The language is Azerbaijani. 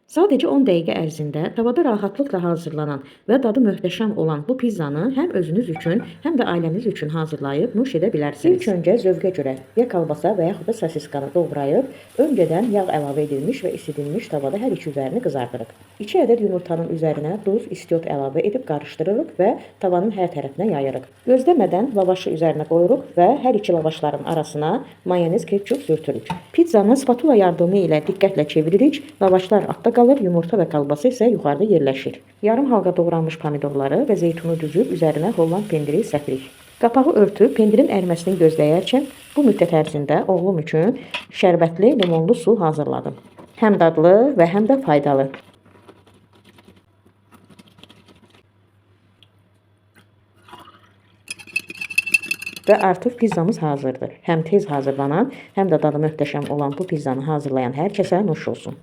Sadəcə 10 dəqiqə ərzində tavada rahatlıqla hazırlanan və dadı möhtəşəm olan bu pizzanı həm özünüz üçün, həm də ailəniz üçün hazırlayıb nuş edə bilərsiniz. İlk öncə zövqə görə ya kalbasa və yaxud da sosiskanı doğrayıb, öncədən yağ əlavə edilmiş və isidilmiş tavada hər iki üzərini qızardırıq. 2 ədəd yumurtanın üzərinə duz, istiot əlavə edib qarışdırırıq və tavanın hər tərəfinə yayırıq. Gözləmədən lavaşı üzərinə qoyuruq və hər iki lavaşların arasına mayonez, ketçup sürtürük. Pizzanı spatula yardımı ilə diqqətlə çeviririk, lavaşlar altda qalır, yumurta və kalbasa isə yuxarıda yerləşir. Yarım halqa doğranmış pomidorları və zeytunu düzüb üzərinə Holland pendiri səpirik. Qapağı örtüb pendirin əriməsini gözləyərkən bu müddət ərzində oğlum üçün şərbətli limonlu su hazırladım. Həm dadlı və həm də faydalı. Və artıq pizzamız hazırdır. Həm tez hazırlanan, həm də dadı möhtəşəm olan bu pizzanı hazırlayan hər kəsə nuş olsun.